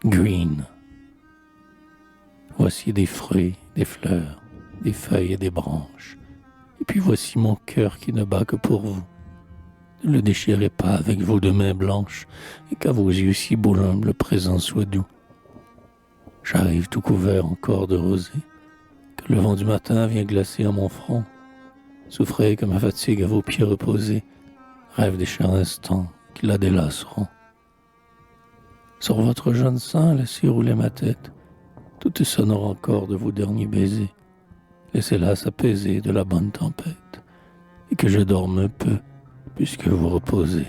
Green. Voici des fruits, des fleurs, des feuilles et des branches. Et puis voici mon cœur qui ne bat que pour vous. Ne le déchirez pas avec vos deux mains blanches, et qu'à vos yeux si beaux le présent soit doux. J'arrive tout couvert encore de rosée, que le vent du matin vient glacer à mon front. Souffrez que ma fatigue à vos pieds reposés, rêve des chers instants qui la délaceront. Sur votre jeune sein, laissez rouler ma tête, tout est sonore encore de vos derniers baisers. Laissez-la s'apaiser de la bonne tempête, et que je dorme un peu, puisque vous reposez.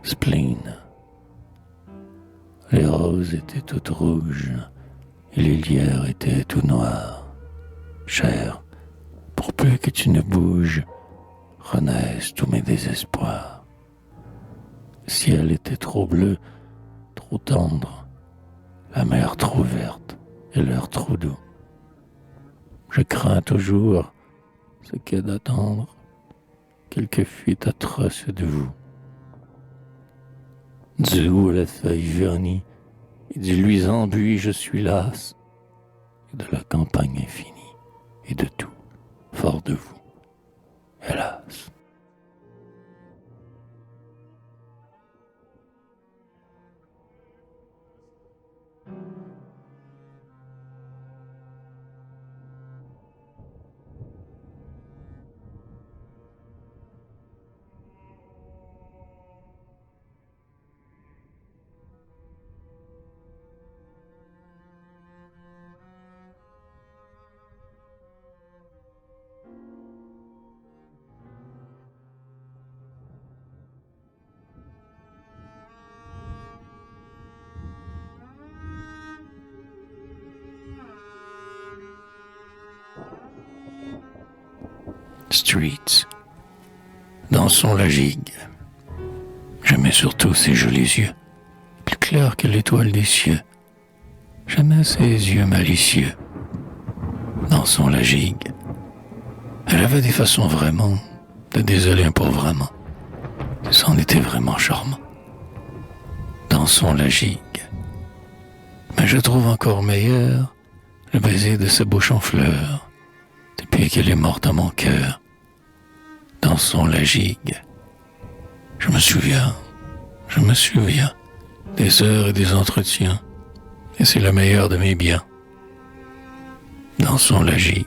Spleen. Les roses étaient toutes rouges, et les lierres étaient tout noirs. Cher, pour peu que tu ne bouges, renaissent tous mes désespoirs. Le ciel était trop bleu, trop tendre, la mer trop verte et l'air trop doux. Je crains toujours ce qu'est d'attendre quelque fuite atroce de vous. Du haut la feuille vernie et du luisant buis je suis las, et de la campagne infinie et de tout, fort de vous, hélas. Streets, dansons la gigue. J'aimais surtout ses jolis yeux, plus clairs que l'étoile des cieux. J'aimais ses yeux malicieux. Dansons la gigue. Elle avait des façons vraiment de désoler un pauvre amant. C'en était vraiment charmant. Dansons la gigue. Mais je trouve encore meilleur le baiser de sa bouche en fleurs, depuis qu'elle est morte à mon cœur. Dansons la gigue. Je me souviens des heures et des entretiens, et c'est le meilleur de mes biens. Dansons la gigue.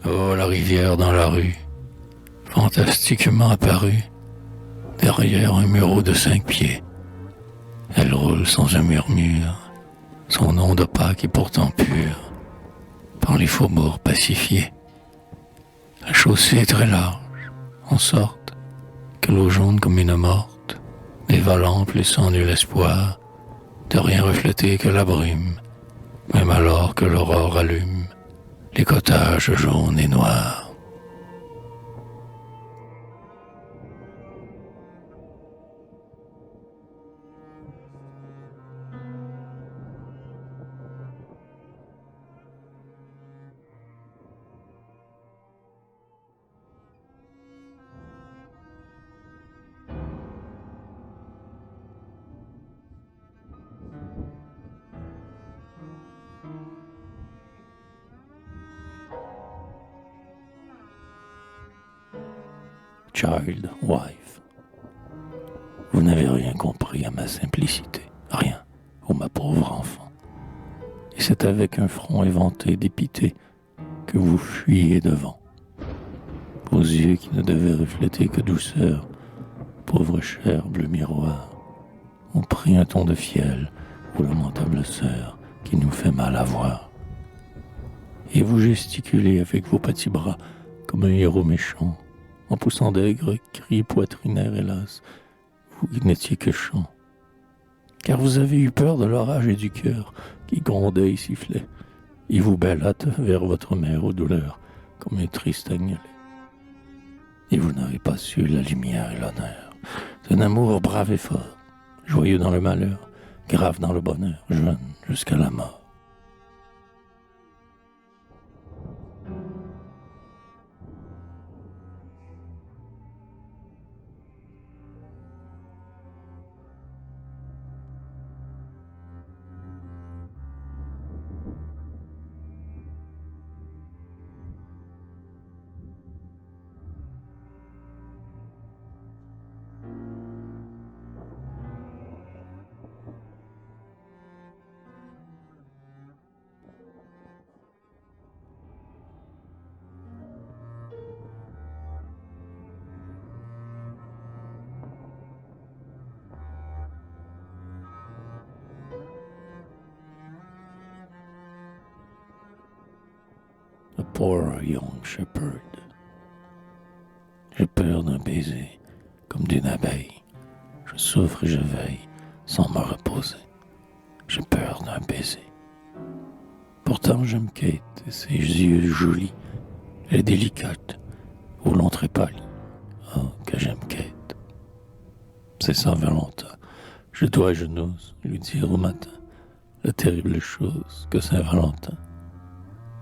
Oh, la rivière dans la rue, fantastiquement apparue, derrière un mur de 5 pieds. Elle roule sans un murmure, son onde opaque et pourtant pure, par les faubourgs pacifiés. La chaussée est très large, en sorte que l'eau jaune comme une morte, dévalant plus sans nul espoir, de rien refléter que la brume, même alors que l'aurore allume les cottages jaunes et noirs. child, wife. Vous n'avez rien compris à ma simplicité, rien, ô ma pauvre enfant. Et c'est avec un front éventé, dépité, que vous fuyez devant. Vos yeux qui ne devaient refléter que douceur, pauvre chair bleu miroir, ont pris un ton de fiel pour lamentable sœur qui nous fait mal à voir. Et vous gesticulez avec vos petits bras comme un héros méchant, en poussant d'aigres cris poitrinaires, hélas, vous qui n'étiez que chant. Car vous avez eu peur de l'orage et du cœur qui grondait et sifflait, et vous bêlâtes vers votre mère aux douleurs comme un triste agnelet. Et vous n'avez pas su la lumière et l'honneur d'un amour brave et fort, joyeux dans le malheur, grave dans le bonheur, jeune jusqu'à la mort. A poor young shepherd. J'ai peur d'un baiser, comme d'une abeille. Je souffre et je veille, sans me reposer. J'ai peur d'un baiser. Pourtant j'aime Kate et ses yeux jolis. Elle est délicate, au long trait pâli. Oh, que j'aime Kate. C'est Saint-Valentin. Je dois et je n'ose lui dire au matin la terrible chose que Saint-Valentin.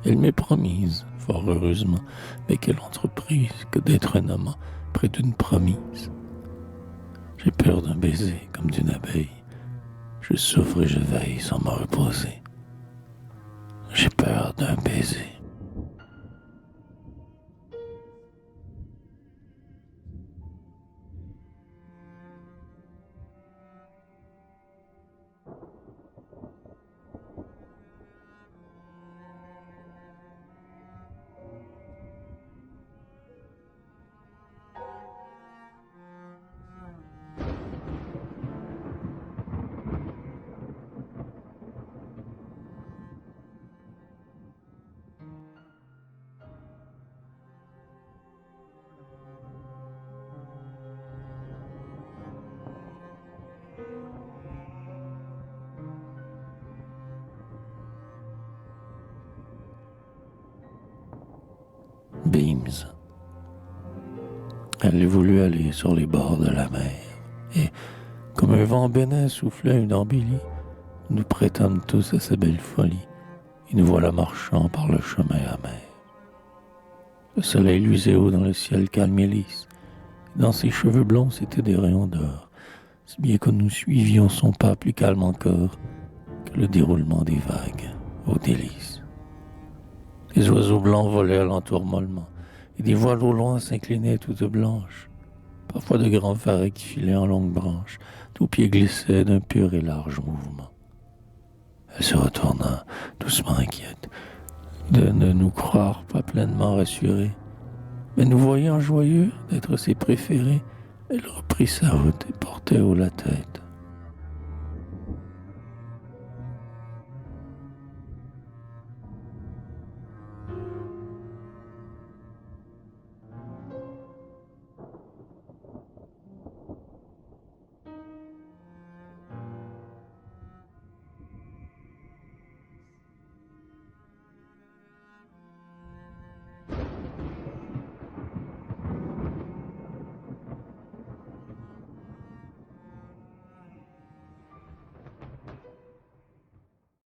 Elle m'est promise, fort heureusement, mais quelle entreprise que d'être un amant près d'une promise. J'ai peur d'un baiser comme d'une abeille. Je souffre et je veille sans me reposer. J'ai peur d'un baiser. Beams. Elle voulut aller sur les bords de la mer, et, comme un vent bénin soufflait une embellie, nous prêtâmes tous à sa belle folie, et nous voilà marchant par le chemin amer. Le soleil luisait haut dans le ciel calme et lisse, et dans ses cheveux blonds c'étaient des rayons d'or, si bien que nous suivions son pas plus calme encore que le déroulement des vagues aux délices. Les oiseaux blancs volaient alentour mollement, et des voiles au loin s'inclinaient toutes blanches. Parfois de grands farets qui filaient en longues branches, tous pieds glissaient d'un pur et large mouvement. Elle se retourna, doucement inquiète, de ne nous croire pas pleinement rassurés. Mais nous voyant joyeux d'être ses préférés, elle reprit sa route et portait haut la tête.